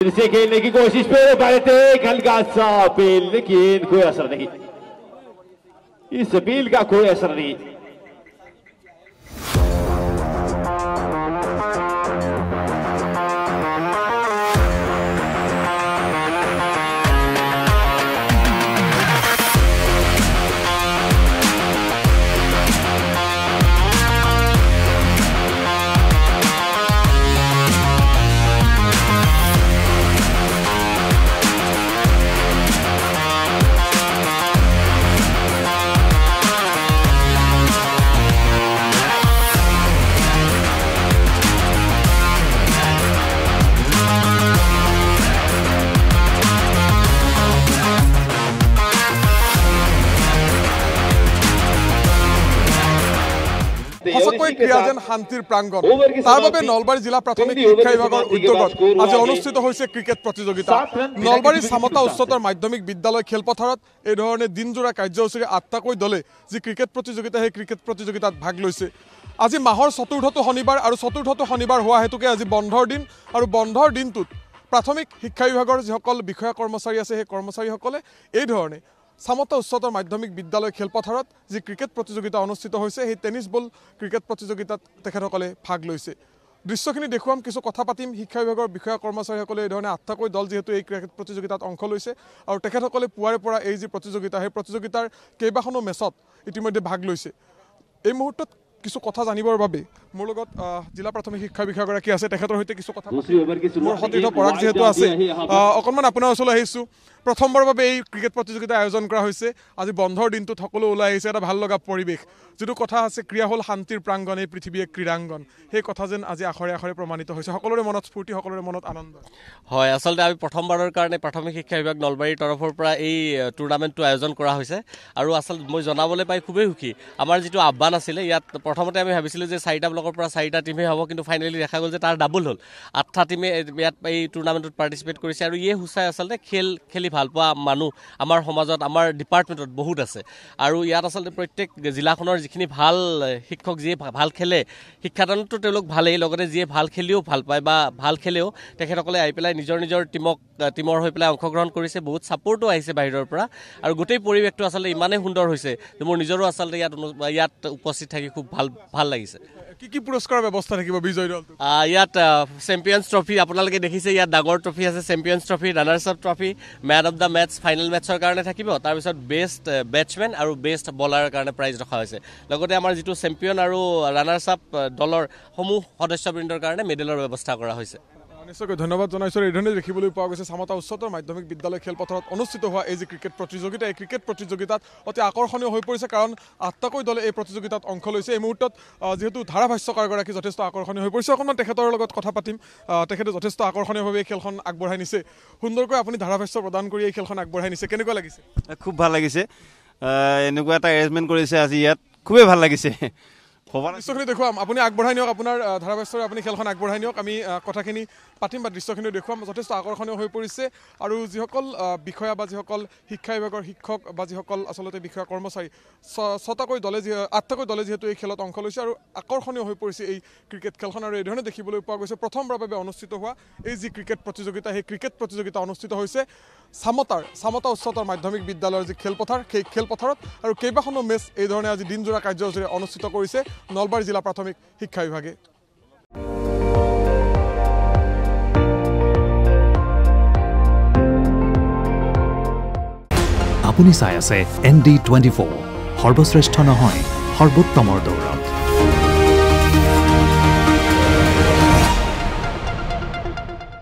फिर से खेलने की कोशिश पे भारत एक हल्का सा अपील, लेकिन कोई असर नहीं, इस अपील का कोई असर नहीं। ক্রিয়াজেন শান্তিৰ প্ৰাংগণ তাৰ বাবে নলবাৰী জিলা প্ৰাথমিক শিক্ষা বিভাগৰ উদ্যোগত আজি অনুষ্ঠিত হৈছে ক্ৰিকেট প্ৰতিযোগিতা। নলবাৰী চামতা উচ্চতৰ মাধ্যমিক বিদ্যালয় খেলপথাৰত এই ধৰণে দিনজোৰা কাৰ্যসূচীৰে 8টাকৈ দলে যি ক্ৰিকেট প্ৰতিযোগিতা সেই ক্ৰিকেট প্ৰতিযোগিতাত ভাগ লৈছে। আজি মাহৰ চতুৰ্থটো শনিবাৰ আৰু চতুৰ্থটো শনিবাৰ হোৱা হেতুকে আজি বন্ধৰ দিন আৰু বন্ধৰ দিনটোত প্ৰাথমিক শিক্ষা বিভাগৰ যিসকল বিষয়া কৰ্মচাৰী আছে সেই কৰ্মচাৰীসকলে এই ধৰণে চামতা উচ্চতৰ মাধ্যমিক বিদ্যালয় খেলপথাৰত যি ক্ৰিকেট প্ৰতিযোগিতা অনুষ্ঠিত হৈছে সেই টেনিছ বল ক্ৰিকেট প্ৰতিযোগিতাত তেখেতসকলে ভাগ লৈছে। দৃশ্যখিনি দেখুৱাম, কিছু কথা পাতিম। শিক্ষা বিভাগৰ বিষয়া কৰ্মচাৰীসকলে এই ধৰণে 8টাকৈ দল যিহেতু এই ক্ৰিকেট প্ৰতিযোগিতাত অংশ লৈছে আৰু তেখেতসকলে পুৱাৰে পৰা এই যি প্ৰতিযোগিতা সেই প্ৰতিযোগিতাৰ কেইবাখনো মেচত ইতিমধ্যে ভাগ লৈছে। এই মুহূৰ্তত কিছু কথা জানিবৰ বাবে মোৰ লগত জিলা প্ৰাথমিক শিক্ষা বিষয়াগৰাকী আছে, তেখেতৰ সৈতে কিছু কথা মোৰ সতীৰ্থ পৰাগ যিহেতু আছে। অকণমান আপোনাৰ ওচৰলৈ আহিছোঁ। প্ৰথমবাৰৰ বাবে এই ক্ৰিকেট প্ৰতিযোগিতা আয়োজন কৰা হৈছে। আজি বন্ধৰ দিনটোত সকলো ওলাই আহিছে, এটা ভাল লগা পৰিৱেশ। যিটো কথা আছে ক্ৰীড়া হ'ল শান্তিৰ প্ৰাংগণ, এই পৃথিৱী এক ক্ৰীড়াংগন, সেই কথা যেন আজি আখৰে আখৰে প্ৰমাণিত হৈছে। সকলোৰে মনত স্ফূৰ্তি, সকলোৰে মনত আনন্দ। হয়, আচলতে আমি প্ৰথমবাৰৰ কাৰণে প্ৰাথমিক শিক্ষা বিভাগ নলবাৰীৰ তৰফৰ পৰা এই টুৰ্ণামেণ্টটো আয়োজন কৰা হৈছে আৰু আচলতে মই জনাবলৈ পাই খুবেই সুখী। আমাৰ যিটো আহ্বান আছিলে, ইয়াত প্ৰথমতে আমি ভাবিছিলোঁ যে 4টা ব্লকৰ পৰা 4টা টিমেই হ'ব, কিন্তু ফাইনেলি দেখা গ'ল যে তাৰ ডাবল হ'ল। 8টা টিমে ইয়াত এই টুৰ্ণামেণ্টত পাৰ্টিচিপেট কৰিছে আৰু ইয়ে সূচাই আচলতে খেলি ভাল পোৱা মানুহ আমাৰ সমাজত, আমাৰ ডিপাৰ্টমেণ্টত বহুত আছে। আৰু ইয়াত আচলতে প্ৰত্যেক জিলাখনৰ যিখিনি ভাল শিক্ষক, যিয়ে ভাল খেলে, শিক্ষাদানতো তেওঁলোক ভালেই, লগতে যিয়ে ভাল খেলিও ভাল পায় বা ভাল খেলেও তেখেতসকলে আহি পেলাই নিজৰ নিজৰ টিমৰ হৈ পেলাই অংশগ্ৰহণ কৰিছে। বহুত ছাপোৰ্টো আহিছে বাহিৰৰ পৰা আৰু গোটেই পৰিৱেশটো আচলতে ইমানেই সুন্দৰ হৈছে যে মোৰ নিজৰো আচলতে ইয়াত উপস্থিত থাকি খুব ভাল লাগিছে। কি কি পুৰস্কাৰৰ ব্যৱস্থা থাকিব বিজয়ী দলটো? ইয়াত চেম্পিয়নছ ট্ৰফি আপোনালোকে দেখিছে, ইয়াত ডাঙৰ ট্ৰফি আছে, champions trophy, runners up trophy, man of the matches, final মেটছৰ কাৰণে থাকিব। তাৰপিছত বেষ্ট বেটছমেন আৰু বেষ্ট বলাৰৰ কাৰণে প্ৰাইজ ৰখা হৈছে। লগতে আমাৰ যিটো চেম্পিয়ন আৰু ৰানাৰ্ছ আপ দলৰ সমূহ সদস্যবৃন্দৰ কাৰণে মেডেলৰ ব্যৱস্থা কৰা হৈছে। নিশ্চয়কৈ ধন্যবাদ জনাইছোঁ। এই ধৰণে দেখিবলৈ পোৱা গৈছে চামতা উচ্চতৰ মাধ্যমিক বিদ্যালয় খেলপথাৰত অনুষ্ঠিত হোৱা এই যি ক্ৰিকেট প্ৰতিযোগিতা, এই ক্ৰিকেট প্ৰতিযোগিতাত অতি আকৰ্ষণীয় হৈ পৰিছে, কাৰণ 8টাকৈ দলে এই প্ৰতিযোগিতাত অংশ লৈছে। এই মুহূৰ্তত যিহেতু ধাৰাভাষ্যকাৰগৰাকী যথেষ্ট আকৰ্ষণীয় হৈ পৰিছে, অকণমান তেখেতৰ লগত কথা পাতিম। তেখেতে যথেষ্ট আকৰ্ষণীয়ভাৱে এই খেলখন আগবঢ়াই নিছে। সুন্দৰকৈ আপুনি ধাৰাভাষ্য প্ৰদান কৰি এই খেলখন আগবঢ়াই নিছে, কেনেকুৱা লাগিছে? খুব ভাল লাগিছে। এনেকুৱা এটা এৰেঞ্জমেণ্ট কৰিছে আজি ইয়াত, খুবেই ভাল লাগিছে। দৃশ্যখিনি দেখুৱাম, আপুনি আগবঢ়াই নিয়ক, আপোনাৰ ধাৰাভাষ্যৰে আপুনি খেলখন আগবঢ়াই নিয়ক। আমি কথাখিনি পাতিম বা দৃশ্যখিনি দেখুৱাম। যথেষ্ট আকৰ্ষণীয় হৈ পৰিছে আৰু যিসকল বিষয়া বা যিসকল শিক্ষা বিভাগৰ শিক্ষক বা যিসকল আচলতে বিষয়া কৰ্মচাৰী, 8টাকৈ দলে যিহেতু এই খেলত অংশ লৈছে আৰু আকৰ্ষণীয় হৈ পৰিছে এই ক্ৰিকেট খেলখন। আৰু এই ধৰণে দেখিবলৈ পোৱা গৈছে প্ৰথমবাৰৰ বাবে অনুষ্ঠিত হোৱা এই যি ক্ৰিকেট প্ৰতিযোগিতা, সেই ক্ৰিকেট প্ৰতিযোগিতা অনুষ্ঠিত হৈছে চামতা উচ্চতৰ মাধ্যমিক বিদ্যালয়ৰ যি খেলপথাৰ, সেই খেলপথাৰত। আৰু কেইবাখনো মেচ এই ধৰণে আজি দিনজোৰা কাৰ্যসূচীৰে অনুষ্ঠিত কৰিছে নলবাৰী জিলা প্ৰাথমিক শিক্ষা বিভাগে। আপুনি চাই আছে ND24, সৰ্বশ্ৰেষ্ঠ নহয়, সৰ্বোত্তমৰ দৌৰত।